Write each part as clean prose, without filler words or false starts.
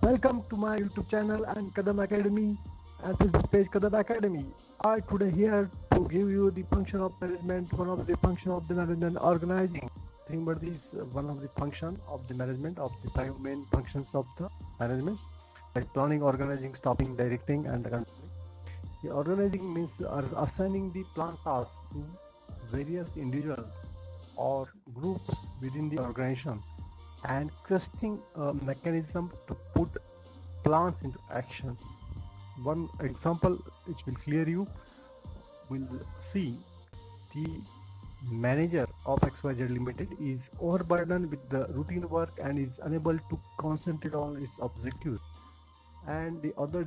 Welcome to my YouTube channel and Kadam Academy and Facebook page Kadam Academy. I today here to give you the function of management, one of the function of the management organizing. Think about this one of the function of the management of the five main functions of the management like planning, organizing, stopping, directing, and controlling. The organizing means assigning the plan tasks to various individuals or groups within the organization and trusting a mechanism to put plans into action. One example which will clear you will see the manager of XYZ Limited is overburdened with the routine work and is unable to concentrate on its objectives. And the other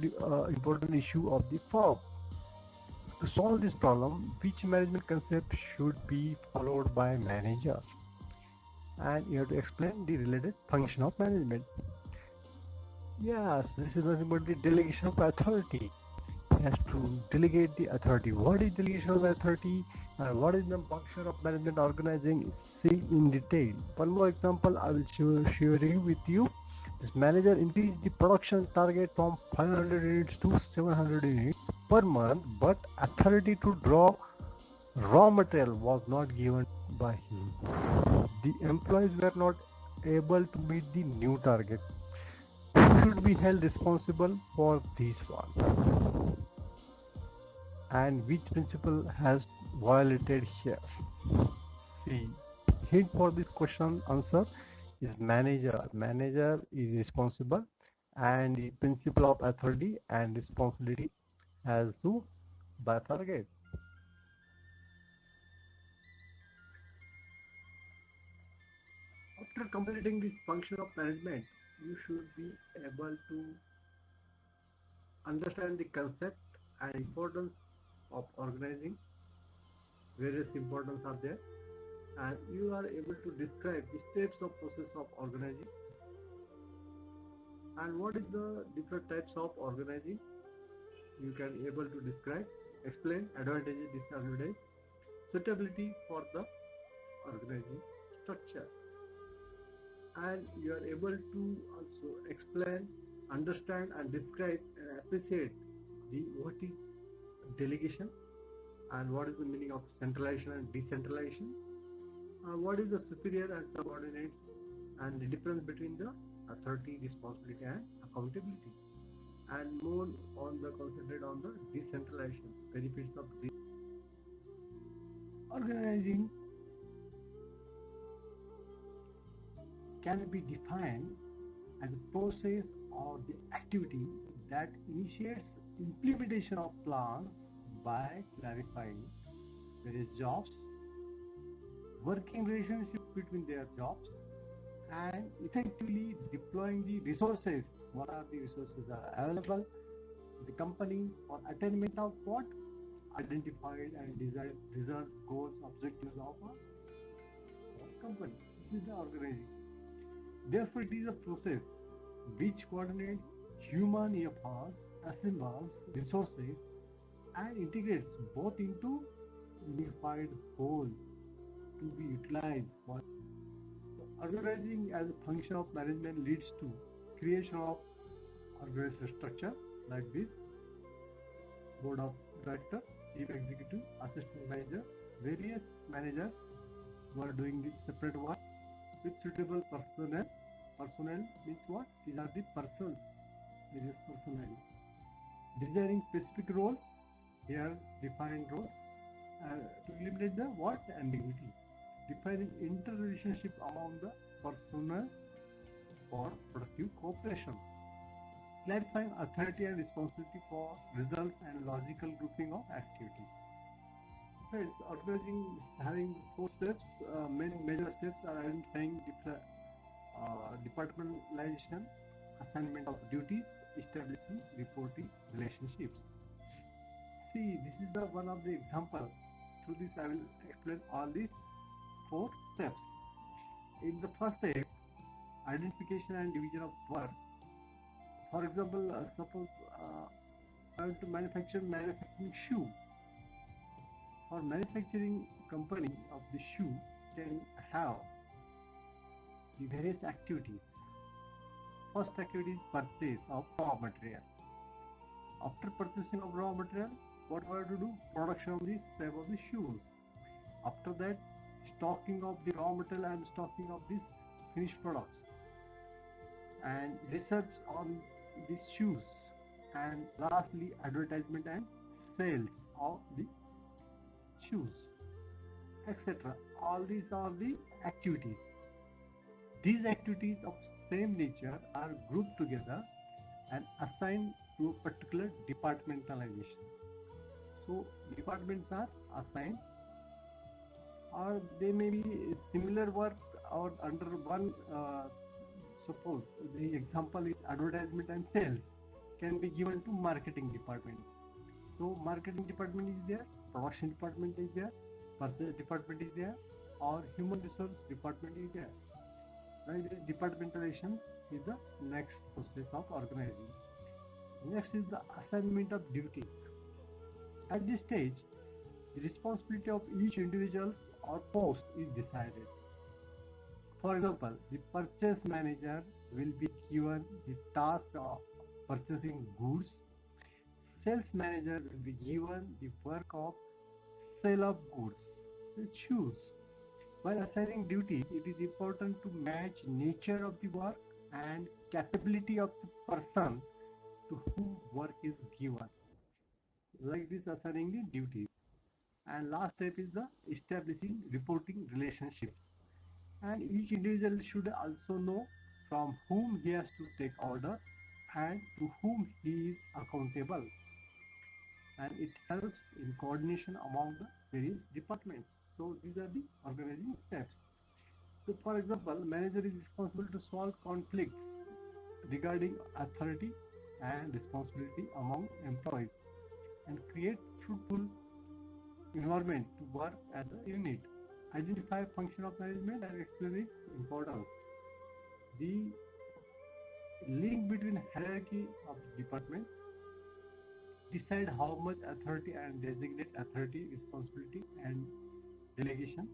important issue of the firm. To solve this problem, which management concept should be followed by manager? And you have to explain the related function of management. Yes, this is nothing but the delegation of authority. He has to delegate the authority. What is delegation of authority and what is the function of management organizing? See in detail. One more example I will share with you. This manager increased the production target from 500 units to 700 units per month, but authority to draw raw material was not given by him. The employees were not able to meet the new target. Who should be held responsible for this one? And which principle has violated here? See, hint for this question answer is manager. Manager is responsible and the principle of authority and responsibility has to bifurcate. After completing this function of management, you should be able to understand the concept and importance of organizing. Various importance are there, and you are able to describe the steps of process of organizing and what is the different types of organizing. You can able to describe, explain advantages, disadvantages, suitability for the organizing structure, and you are able to also explain, understand, and describe and appreciate the what is delegation and what is the meaning of centralization and decentralization, what is the superior and subordinates, and the difference between the authority, responsibility, and accountability, and more on the concentrate on the decentralization benefits of organizing can be defined as a process or the activity that initiates implementation of plans by clarifying various jobs, working relationship between their jobs, and effectively deploying the resources. What are the resources are available to the company for attainment of what identified and desired results, goals, objectives of a company. This is the organizing. Therefore, it is a process which coordinates human efforts, assembles resources, and integrates both into unified whole to be utilized for organizing as a function of management leads to creation of organizational structure like this: board of director, chief executive, assistant manager, various managers who are doing the separate work with suitable personnel. Personnel means what? These are the persons, various personnel. Designing specific roles, here defined roles, to eliminate the what? Ambiguity. Defining interrelationship among the personnel for productive cooperation. Clarifying authority and responsibility for results and logical grouping of activity. Friends, organizing is having four steps. Main major steps are identifying different departmentalization, assignment of duties, establishing reporting relationships. See, this is the one of the example. Through this, I will explain all these four steps. In the first step, identification and division of work. For example, suppose I want to manufacturing shoe. For manufacturing company of the shoe can have the various activities. first activity is purchase of raw material. After purchasing of raw material, what we have to do? Production of this type of the shoes. After that, stocking of the raw material and stocking of these finished products, and research on these shoes, and lastly advertisement and sales of the shoes, etc. All these are the activities. These activities of same nature are grouped together and assigned to a particular departmentalization. So departments are assigned, or they may be similar work or under one. Suppose the example is advertisement and sales can be given to marketing department. So marketing department is there, production department is there, purchase department is there, or human resource department is there. Right? This departmentalization is the next process of organizing. Next is the assignment of duties. At this stage, the responsibility of each individual or post is decided. For example, the purchase manager will be given the task of purchasing goods. Sales manager will be given the work of sale of goods. Choose. While assigning duties, it is important to match nature of the work and capability of the person to whom work is given. Like this, assigning the duties. And last step is the establishing reporting relationships. And each individual should also know from whom he has to take orders and to whom he is accountable. And it helps in coordination among the various departments. So these are the organizing steps. So for example, manager is responsible to solve conflicts regarding authority and responsibility among employees and create fruitful environment to work as a unit. Identify function of management and explain its importance. The link between hierarchy of departments, decide how much authority and designate authority, responsibility and delegation.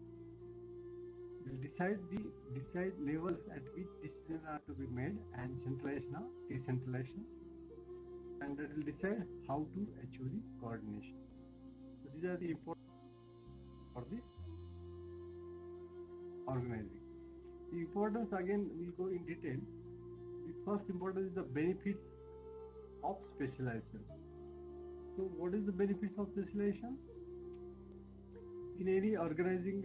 Will decide levels at which decisions are to be made, and centralization or decentralization, and that will decide how to achieve the coordination. So these are the important for this organizing. The importance, again we will go in detail. The first importance is the benefits of specialization. So what is the benefits of specialization? In any organizing,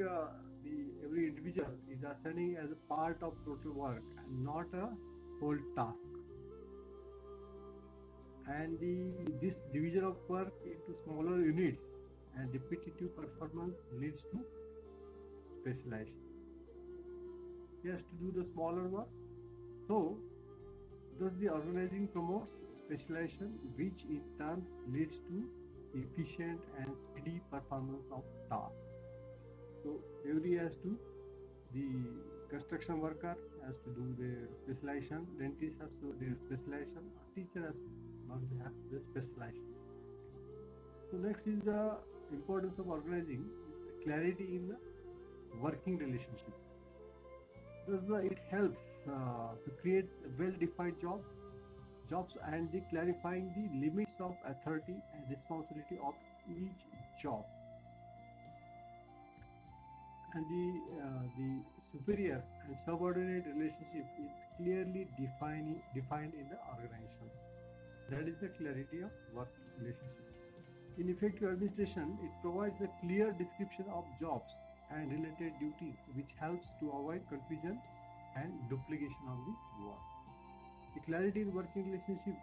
every individual is assigning as a part of total work and not a whole task. And this division of work into smaller units and repetitive performance leads to specialization. He has to do the smaller work. So thus the organizing promotes specialization, which in turn leads to efficient and speedy performance of tasks. So the construction worker has to do the specialization, dentist has to do the specialization, teacher must have the specialization. So next is the importance of organizing, is clarity in the working relationship. Thus it helps to create well-defined jobs and the clarifying the limits of authority and responsibility of each job. And the superior and subordinate relationship is clearly defined in the organization. That is the clarity of work relationship. In effective administration, it provides a clear description of jobs and related duties, which helps to avoid confusion and duplication of the work. The clarity in working relationship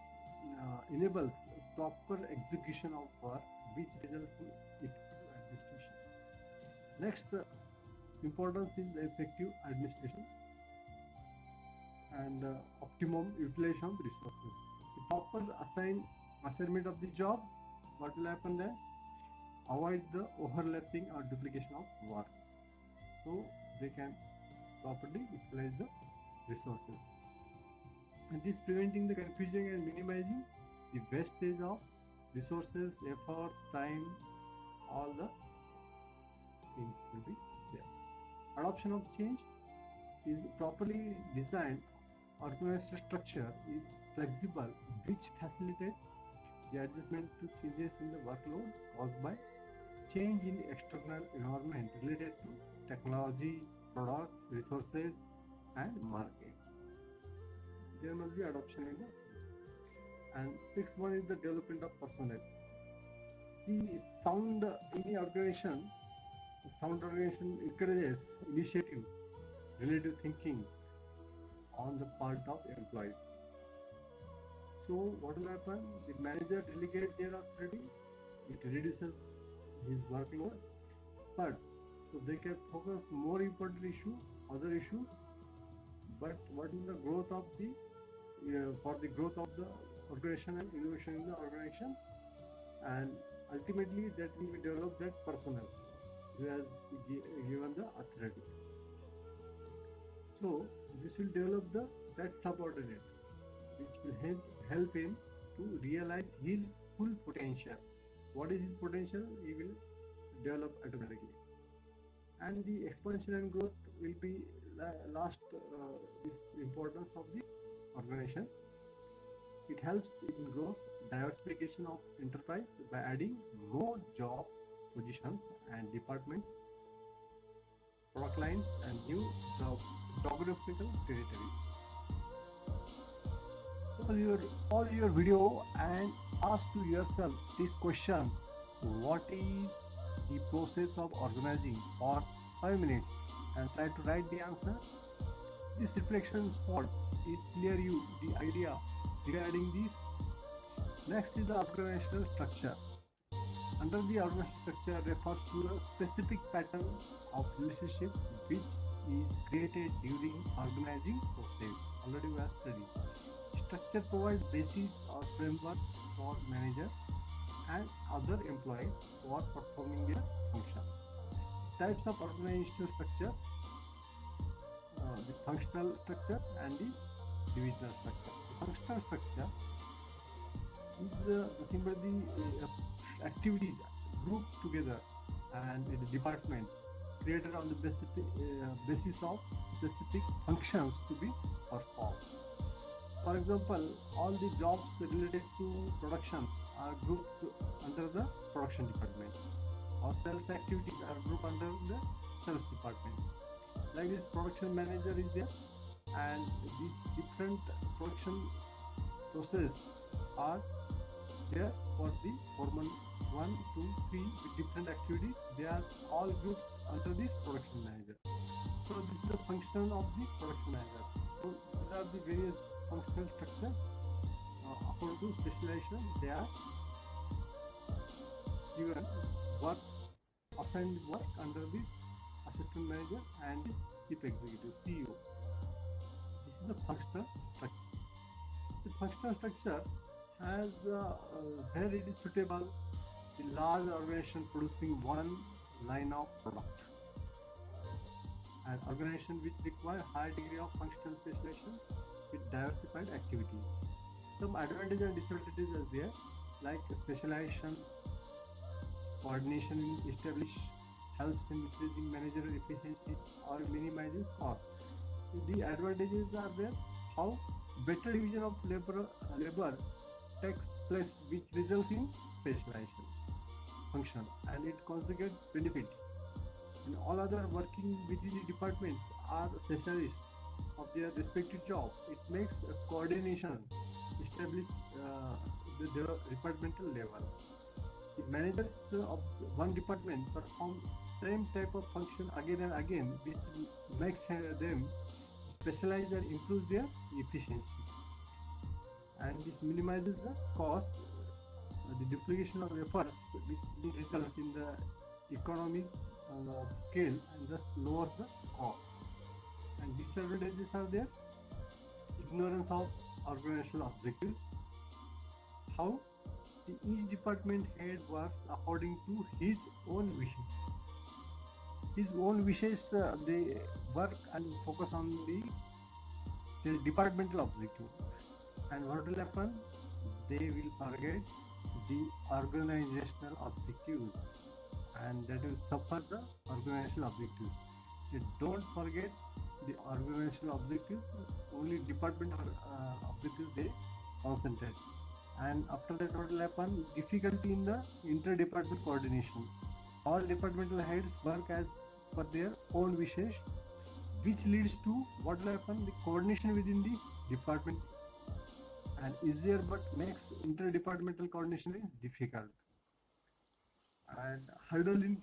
enables proper execution of work, which results in effective administration. Next, importance is effective administration and optimum utilization of resources. The proper assignment of the job, what will happen then? Avoid the overlapping or duplication of work, so they can properly utilize the resources. And this preventing the confusion and minimizing the wastage of resources, efforts, time, all the things will be there. Adoption of change is properly designed. Organizational structure is flexible, which facilitates the adjustment to changes in the workload caused by change in the external environment related to technology, products, resources, and markets. There must be adoption in the. And sixth one is the development of personnel. The sound organization encourages initiative, relative thinking on the part of employees. So what will happen? The manager delegates their authority, it reduces his workload, but so they can focus more important other issues. But what is the growth of the for the growth of the organization and innovation in the organization, and ultimately that will be develop that personnel who has given the authority. So this will develop that subordinate, which will help him to realize his full potential. What is his potential? He will develop automatically. And the expansion and growth will be last this importance of the organization. It helps in growth, diversification of enterprise by adding more job positions and departments, product lines, and new geographical territories. Pause your video and ask to yourself this question: what is the process of organizing for 5 minutes, and try to write the answer. This reflection spot is clear you the idea regarding this. Next is the organizational structure. Under the organizational structure refers to a specific pattern of relationship which is created during organizing process. Already we have studied. Structure provides basis or framework for manager and other employees for performing their function. Types of organizational structure: the functional structure and the divisional structure. The functional structure is nothing but the activities grouped together and in the department created on the basis of specific functions to be performed. For example, all the jobs related to production are grouped under the production department, or sales activities are grouped under the sales department. Like this, production manager is there, and these different production process are there for the foreman 1, 2, 3 with different activities. They are all grouped under this production manager. So this is the function of the production manager. So these are the various functional structures. According to specialization, they are given work, assigned work under this assistant manager and this chief executive CEO. This is the functional structure. The functional structure has where it is suitable, the large organization producing one line of product, an organization which require high degree of functional specialization with diversified activities. Some advantages and disadvantages are there, like specialization, coordination in establish, helps in increasing managerial efficiency or minimizes cost. The advantages are there: how better division of labor takes place, which results in specialization function, and it conjugates benefits. And all other working within the departments are specialists of their respective job. It makes a coordination establish the departmental level. The managers of one department perform same type of function again and again, which makes them specialize and improves their efficiency. And this minimizes the cost, the duplication of efforts, which results in the economic of scale and thus lowers the cost. And disadvantages are there: ignorance of organizational objectives, how each department head works according to his own wishes. His own wishes, they work and focus on the departmental objective. And what will happen? They will forget the organizational objectives, and that will suffer the organizational objectives. They don't forget the organizational objectives, only department objectives they concentrate. And after that, what will happen? Difficulty in the interdepartment coordination. All departmental heads work as per their own wishes, which leads to what will happen? The coordination within the department and easier, but makes interdepartmental coordination is difficult. And hurdle in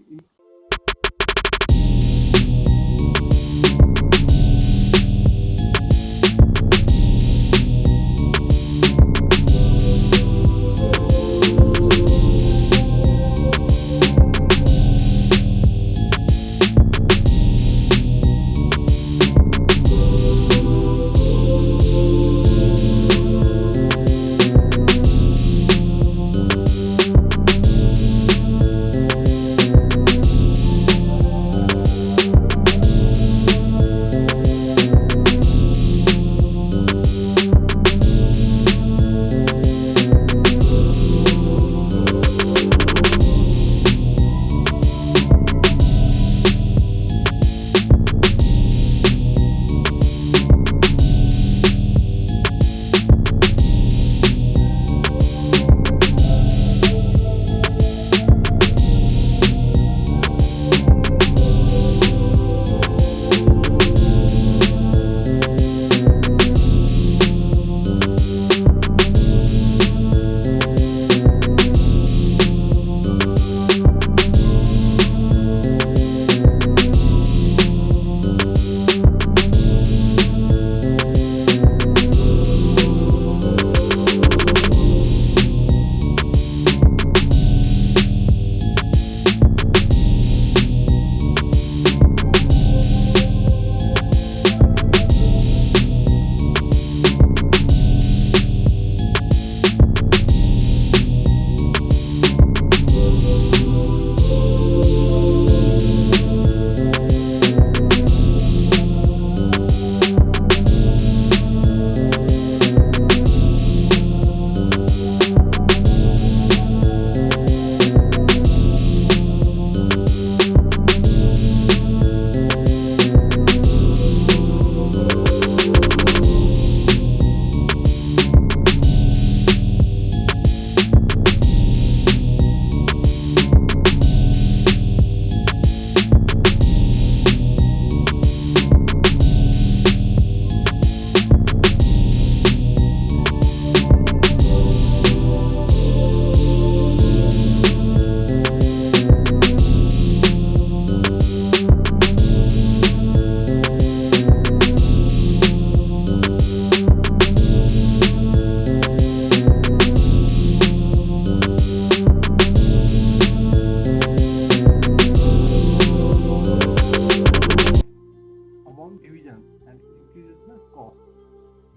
among divisions and increases the cost.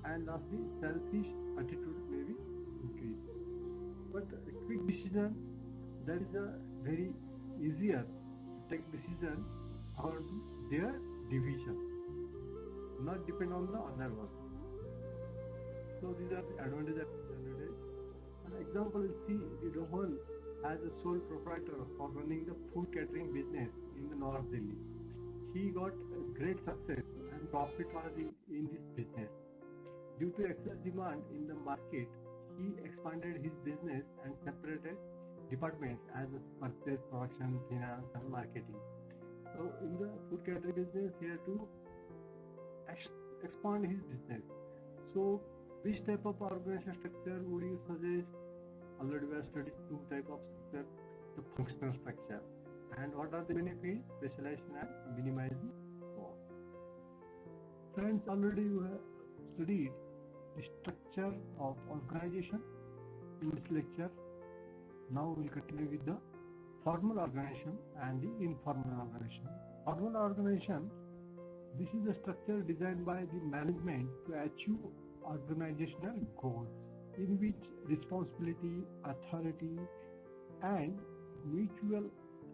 And lastly, selfish attitude may be increased. But a quick decision, that is a very easier to take decision according to their division, not depend on the other one. So these are the advantages and disadvantages. An example is see Rohan as a sole proprietor for running the food catering business in the North Delhi. He got a great success and profit was in this business. Due to excess demand in the market, he expanded his business and separated departments as purchase, production, finance, and marketing. So in the food catering business, he had to expand his business. So which type of organization structure would you suggest? Already we have studied two type of structure, the functional structure. And what are the benefits? Specialization and minimizing cost. Friends, already you have studied the structure of organization in this lecture. Now we'll continue with the formal organization and the informal organization. Formal organization, this is a structure designed by the management to achieve organizational goals, in which responsibility, authority, and mutual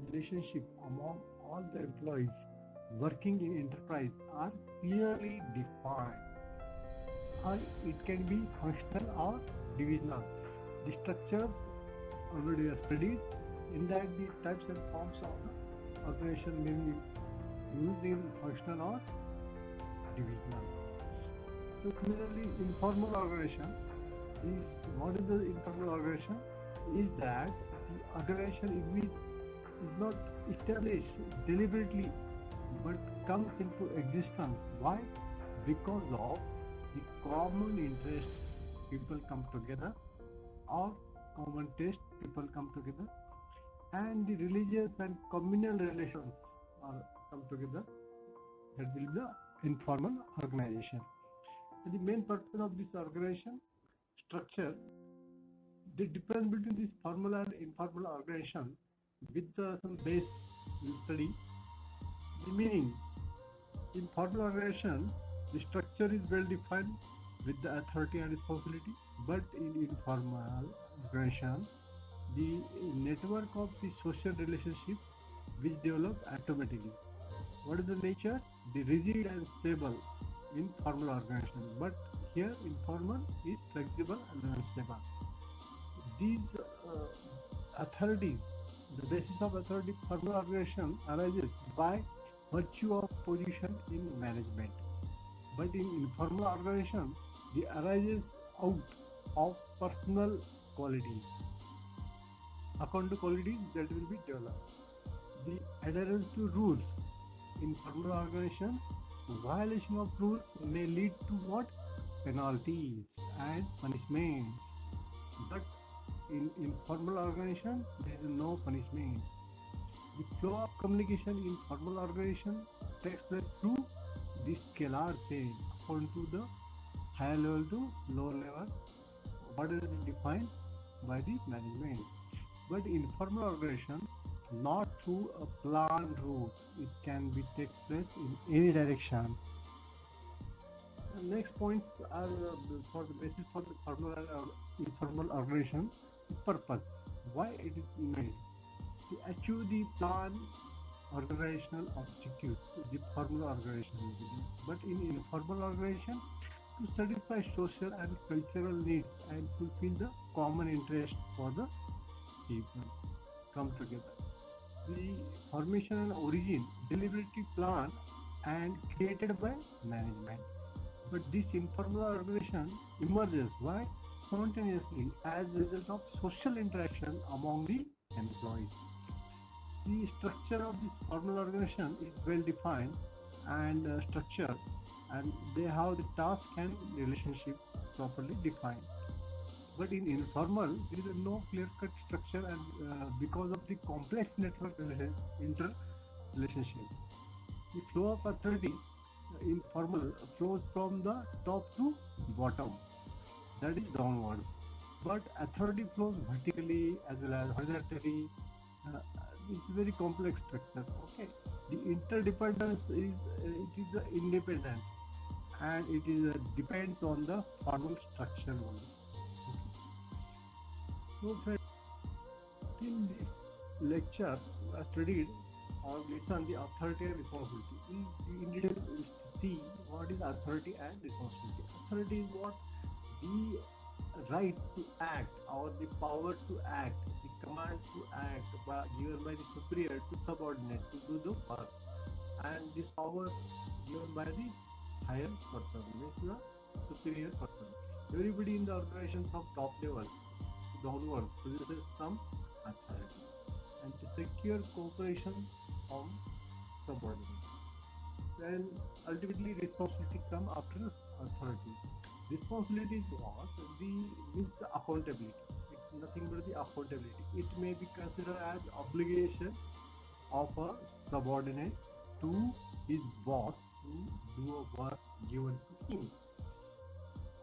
relationship among all the employees working in enterprise are clearly defined. Or it can be functional or divisional. The structures already are studied. In that, the types and forms of the organization may be used in functional or divisional. So similarly, informal organization is, what is the informal organization? Is that the organization is not established deliberately but comes into existence. Why? Because of the common interest, people come together, or common taste, people come together, and the religious and communal relations are come together. That will be the informal organization. And the main purpose of this organization structure, the difference between this formal and informal organization, with some base we'll study. The meaning: in formal organization, the structure is well defined with the authority and responsibility, but in informal organization, the network of the social relationship which develop automatically. What is the nature? The rigid and stable in formal organization, but here informal is flexible and unstable. These authorities, the basis of authority formal organization arises by virtue of position in management, but in informal organization, it arises out of personal qualities. According to qualities that will be developed. The adherence to rules in formal organization, violation of rules may lead to what? Penalties and punishments. But in informal organization, there is no punishments. The flow of communication in formal organization takes place through the scalar chain according to the higher level to lower level, what is defined by the management. But informal organization, not through a planned route, it can be takes place in any direction. The next points are for the basis for the formal and informal organization. The purpose, why it is made, to achieve the plan organizational objectives, the formal organization. But in informal organization, to satisfy social and cultural needs and fulfill the common interest for the people come together. The formation and origin, deliberately planned and created by management. But this informal organization emerges, why? Spontaneously as a result of social interaction among the employees. The structure of this formal organization is well defined and structured, and they have the task and relationship properly defined. But in informal, there is no clear-cut structure, and because of the complex network interrelationship, the flow of authority informal flows from the top to bottom, that is downwards. But authority flows vertically as well as horizontally. It's a very complex structure. Okay, the interdependence is independent, and it is depends on the formal structure only. So friends, in this lecture I studied or listened the authority and responsibility. In detail we see what is authority and responsibility. Authority is what? The right to act or the power to act, the command to act given by the superior to subordinate to do the work, and this power given by the higher person, means the superior person. Everybody in the organization from top level downwards possesses some authority, and to secure cooperation from subordinates. Then ultimately responsibility come after authority. Responsibility is what? Means the accountability. It's nothing but the accountability. It may be considered as obligation of a subordinate to his boss to do a work given to him.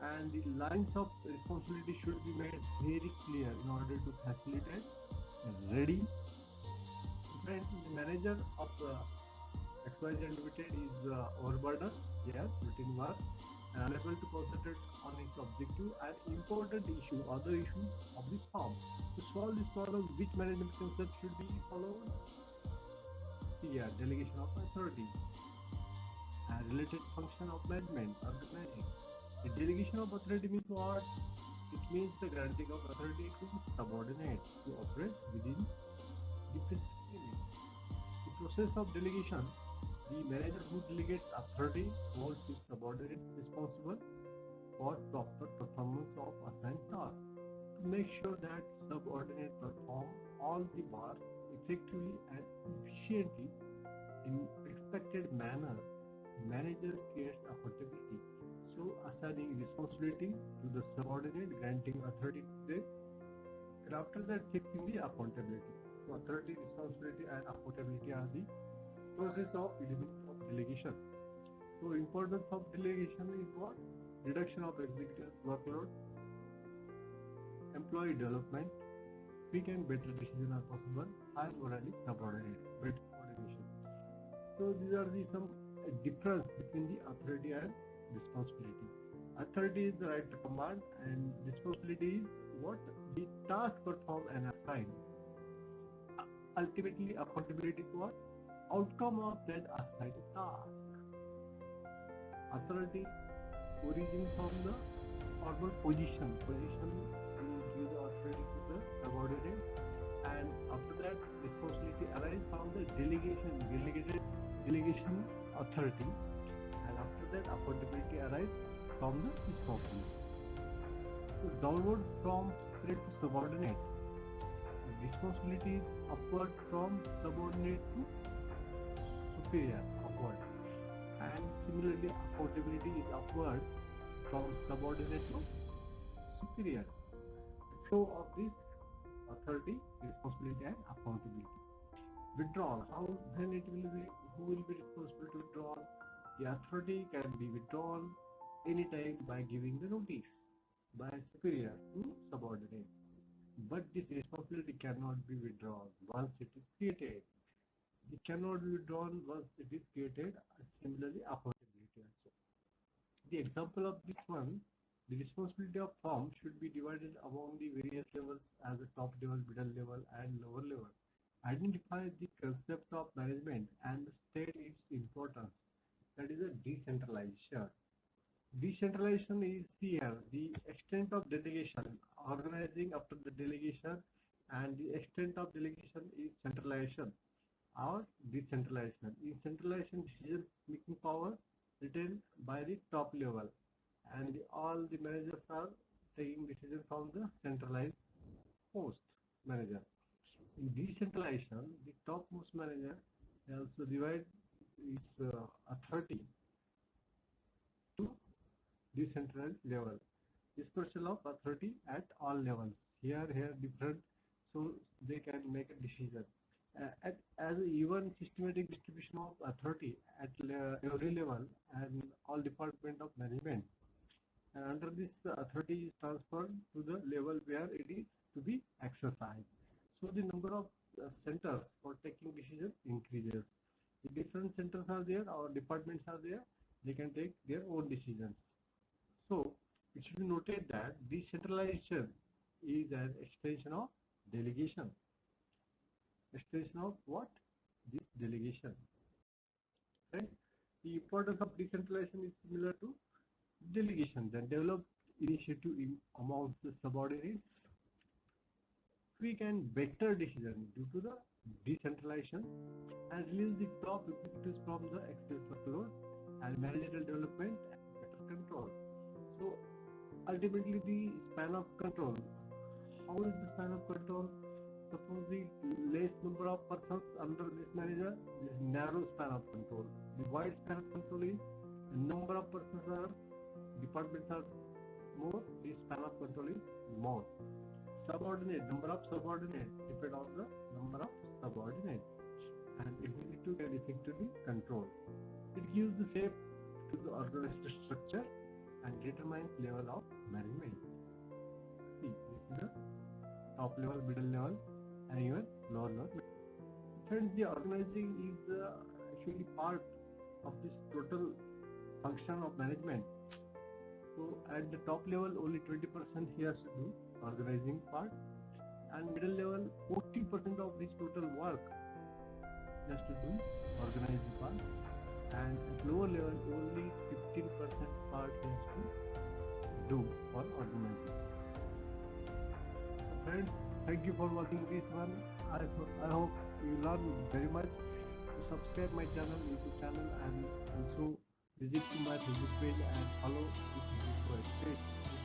And the lines of responsibility should be made very clear in order to facilitate ready. Friends, the manager of XYZ Limited is overburdened, yes, routine work, and unable to concentrate on its objective and important issue, other issues of the firm. To solve this problem, which management concept should be followed? Here, delegation of authority and related function of management, organizing. The delegation of authority means what? It means the granting of authority to subordinates to operate within the prescribed limits. The process of delegation, the manager who delegates authority holds his subordinates responsible for proper performance of assigned tasks. To make sure that subordinates perform all the tasks effectively and efficiently in expected manner, manager creates accountability. So assigning responsibility to the subordinate, granting authority to them, and after that fixing the accountability. So authority, responsibility and accountability are the process of delegation. So importance of delegation is what? Reduction of executive workload, employee development, quick and better decisions are possible, higher morally subordinates, better coordination. So these are the some difference between the authority and responsibility. Authority is the right to command, and responsibility is what? The task performed and assigned. Ultimately, accountability is what? Outcome of that assigned task. Authority origin from the formal position. Position will give the authority to the subordinate, and after that responsibility arises from the delegation authority, and after that accountability arises from the responsibility. So downward from superior to subordinate. Responsibility is upward from subordinate to superior, upward. And similarly, accountability is upward from subordinate to superior. So of this authority, responsibility and accountability. Withdrawal. How then it will be? Who will be responsible to withdraw? The authority can be withdrawn anytime by giving the notice by superior to subordinate. But this responsibility cannot be withdrawn once it is created. It cannot be withdrawn once it is created. Similarly, accountability also. The example of this one, the responsibility of firm should be divided among the various levels as a top level, middle level, and lower level. Identify the concept of management and state its importance. That is a decentralization. Decentralization is here the extent of delegation, organizing after the delegation, and the extent of delegation is centralization or decentralization. In centralization, decision making power retained by the top level, and all the managers are taking decision from the centralized post manager. In decentralization, the topmost manager also divide his authority to decentralized level. Dispersal of authority at all levels. Here different, so they can make a decision. As an even systematic distribution of authority at every level and all department of management. And under this authority is transferred to the level where it is to be exercised. So the number of centers for taking decision increases. The different centers are there, or departments are there, they can take their own decisions. So it should be noted that decentralization is an extension of delegation. Extension of what? This delegation. Friends, the importance of decentralization is similar to delegation. Then develop initiative amongst the subordinates. Quick and better decision due to the decentralization, and release the top executives from the excess workload, and managerial development and better control. So ultimately the span of control. How is the span of control? Suppose the less number of persons under this manager, this narrow span of control. The wide span of control is the number of persons are, departments are more, the span of control is more. Subordinate, number of subordinates depend on the number of subordinates, and executive can effectively control. It gives the shape to the organized structure and determines level of management. See, this is the top level, middle level, and even lower level. Friends, the organizing is actually part of this total function of management. So at the top level, only 20% he has to do organizing part, and middle level 40% of this total work he has to do organizing part, and at lower level only 15% part he has to do for organizing. So friends, thank you for watching this one. I hope you learn very much. To subscribe my channel, YouTube channel, and also Visit to my Facebook page and follow the Facebook Pro Experts.